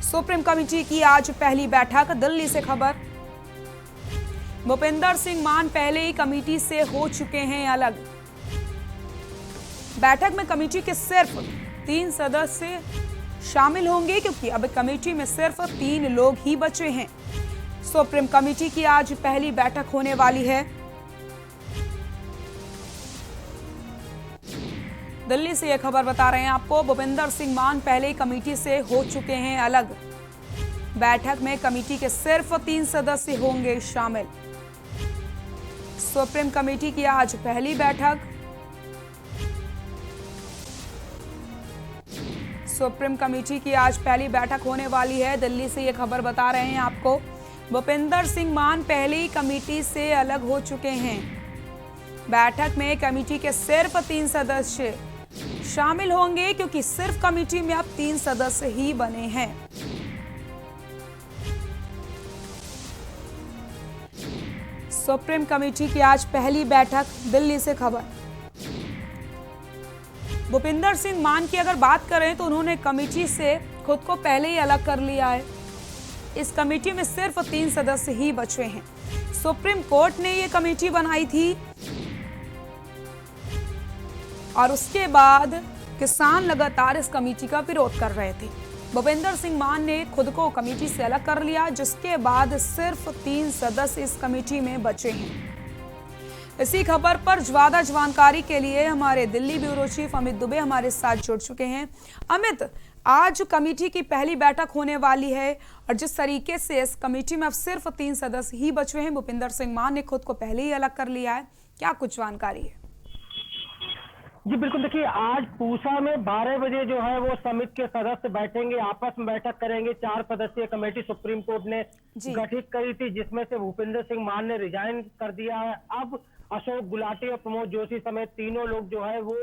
Supreme committee की आज पहली बैठक। दिल्ली से खबर। भूपिंदर सिंह मान पहले ही कमेटी से हो चुके हैं अलग। बैठक में कमेटी के सिर्फ 3 सदस्य शामिल होंगे क्योंकि अब कमेटी में सिर्फ 3 लोग ही बचे हैं। सुप्रीम कमेटी की आज पहली बैठक होने वाली है। दिल्ली से यह खबर बता रहे हैं आपको, भूपिंदर सिंह मान पहले ही कमेटी से हो चुके हैं अलग। बैठक में कमेटी के सिर्फ 3 सदस्य होंगे शामिल। सुप्रीम कमेटी की आज पहली बैठक। सुप्रीम कमेटी की आज पहली बैठक होने वाली है। दिल्ली से यह खबर बता रहे हैं आपको, भूपिंदर सिंह मान पहले ही कमेटी से अलग हो चुके हैं। बैठक में कमेटी के सिर्फ 3 सदस्य शामिल होंगे क्योंकि सिर्फ कमेटी में अब 3 सदस्य ही बने हैं। सुप्रीम कमेटी की आज पहली बैठक। दिल्ली से खबर। भूपिंदर सिंह मान की अगर बात करें तो उन्होंने कमेटी से खुद को पहले ही अलग कर लिया है। इस कमेटी में सिर्फ 3 सदस्य ही बचे हैं। सुप्रीम कोर्ट ने ये कमेटी बनाई थी और उसके बाद किसान लगातार इस कमेटी का विरोध कर रहे थे। भूपिंदर सिंह मान ने खुद को कमेटी से अलग कर लिया, जिसके बाद सिर्फ 3 सदस्य इस कमेटी में बचे हैं। इसी खबर पर ज्यादा जानकारी के लिए हमारे दिल्ली ब्यूरो चीफ अमित दुबे हमारे साथ जुड़ चुके हैं। अमित, आज कमेटी की पहली बैठक होने वाली है और जिस तरीके से इस कमेटी में अब सिर्फ 3 सदस्य ही बचे हैं, भूपिंदर सिंह मान ने खुद को पहले ही अलग कर लिया है, क्या कुछ जानकारी है? जी बिल्कुल, देखिए आज पूसा में 12 बजे जो है वो समिति के सदस्य बैठेंगे, आपस में बैठक करेंगे। 4 सदस्यीय कमेटी सुप्रीम कोर्ट ने गठित करी थी, जिसमें से भूपिंदर सिंह मान ने रिजाइन कर दिया है। अब अशोक गुलाटी और प्रमोद जोशी समेत तीनों लोग जो है वो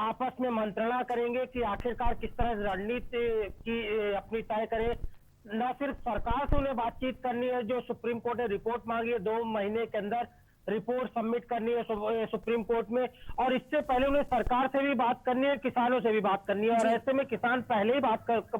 आपस में मंत्रणा करेंगे कि आखिरकार किस तरह रणनीति की अपनी तय करे। न सिर्फ सरकार से उन्हें बातचीत करनी है, जो सुप्रीम कोर्ट ने रिपोर्ट मांगी है 2 महीने के अंदर रिपोर्ट सबमिट करनी है सुप्रीम कोर्ट में, और इससे पहले उन्हें सरकार से भी बात करनी है, किसानों से भी बात करनी है। और ऐसे में किसान पहले ही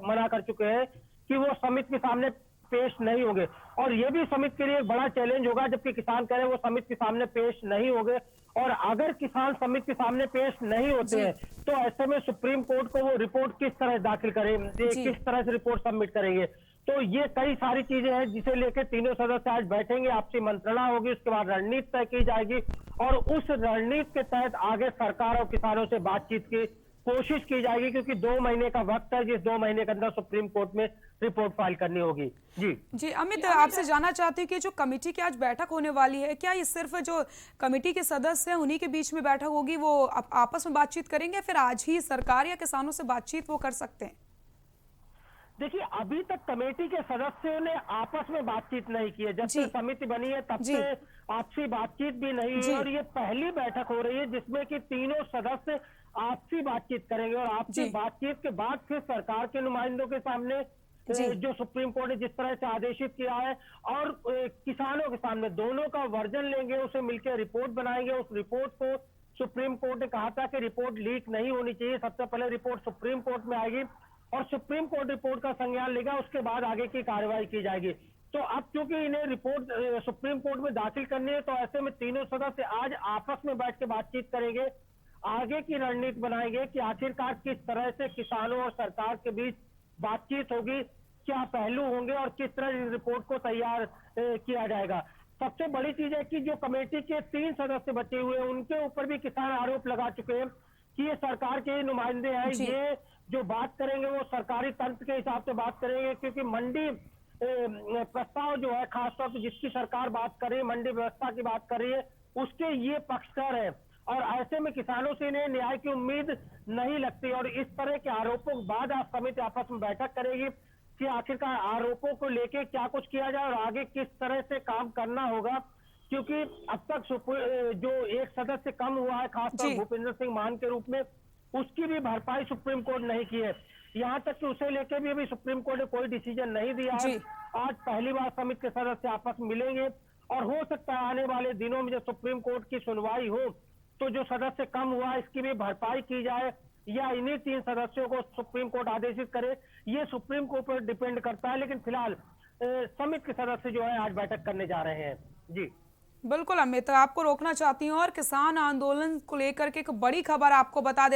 मना कर चुके हैं कि वो समिति के सामने पेश नहीं होंगे, और ये भी समिति के लिए एक बड़ा चैलेंज होगा, जबकि किसान कह रहे हैं वो समिति के सामने पेश नहीं होंगे। और अगर किसान समिति के सामने पेश नहीं होते हैं तो ऐसे में सुप्रीम कोर्ट को वो रिपोर्ट किस तरह दाखिल करेंगे, किस तरह से रिपोर्ट सबमिट करेंगे। तो ये कई सारी चीजें हैं जिसे लेकर तीनों सदस्य आज बैठेंगे, आपसी मंत्रणा होगी, उसके बाद रणनीति तय की जाएगी और उस रणनीति के तहत आगे सरकार और किसानों से बातचीत की कोशिश की जाएगी, क्योंकि 2 महीने का वक्त है, जिस 2 महीने के अंदर सुप्रीम कोर्ट में रिपोर्ट फाइल करनी होगी। जी अमित, आपसे जानना चाहती हूँ कि जो कमेटी की आज बैठक होने वाली है, क्या ये सिर्फ जो कमेटी के सदस्य हैं उन्हीं के बीच में बैठक होगी, वो आपस में बातचीत करेंगे, फिर आज ही सरकार या किसानों से बातचीत वो कर सकते हैं? देखिए, अभी तक कमेटी के सदस्यों ने आपस में बातचीत नहीं की है। जब से समिति बनी है तब से आपसी बातचीत भी नहीं हुई, और ये पहली बैठक हो रही है जिसमें कि तीनों सदस्य आपसी बातचीत करेंगे, और आपसी बातचीत के बाद फिर सरकार के नुमाइंदों के सामने जो सुप्रीम कोर्ट ने जिस तरह से आदेशित किया है और किसानों के सामने दोनों का वर्जन लेंगे, उसे मिलकर रिपोर्ट बनाएंगे। उस रिपोर्ट को सुप्रीम कोर्ट ने कहा था कि रिपोर्ट लीक नहीं होनी चाहिए, सबसे पहले रिपोर्ट सुप्रीम कोर्ट में आएगी और सुप्रीम कोर्ट रिपोर्ट का संज्ञान लेगा, उसके बाद आगे की कार्रवाई की जाएगी। तो अब क्योंकि इन्हें रिपोर्ट सुप्रीम कोर्ट में दाखिल करनी है, तो ऐसे में तीनों सदस्य आज आपस में बैठ के बातचीत करेंगे, आगे की रणनीति बनाएंगे कि आखिरकार किस तरह से किसानों और सरकार के बीच बातचीत होगी, क्या पहलू होंगे और किस तरह इस रिपोर्ट को तैयार किया जाएगा। सबसे बड़ी चीज है कि जो कमेटी के 3 सदस्य बचे हुए हैं उनके ऊपर भी किसान आरोप लगा चुके हैं कि ये सरकार के नुमाइंदे हैं, ये जो बात करेंगे वो सरकारी तंत्र के हिसाब से बात करेंगे, क्योंकि मंडी प्रस्ताव जो है खासतौर पर जिसकी सरकार बात कर रही है, मंडी व्यवस्था की बात कर रही है, उसके ये पक्षकार है, और ऐसे में किसानों से इन्हें न्याय की उम्मीद नहीं लगती। और इस तरह के आरोपों के बाद आज समिति आपस में बैठक करेगी कि आखिरकार आरोपों को लेके क्या कुछ किया जाए और आगे किस तरह से काम करना होगा, क्योंकि अब तक जो एक सदस्य कम हुआ है खासतौर भूपिंदर सिंह मान के रूप में, उसकी भी भरपाई सुप्रीम कोर्ट नहीं की है। यहाँ तक कि उसे लेके भी अभी सुप्रीम कोर्ट ने कोई डिसीजन नहीं दिया है। आज पहली बार समिति के सदस्य आपस में मिलेंगे और हो सकता है आने वाले दिनों में जब सुप्रीम कोर्ट की सुनवाई हो तो जो सदस्य कम हुआ इसकी भी भरपाई की जाए या इन्हीं 3 सदस्यों को सुप्रीम कोर्ट आदेशित करे, ये सुप्रीम कोर्ट पर डिपेंड करता है। लेकिन फिलहाल समिति के सदस्य जो है आज बैठक करने जा रहे हैं। जी बिल्कुल अमित, आपको रोकना चाहती हूँ और किसान आंदोलन को लेकर के एक बड़ी खबर आपको बता दे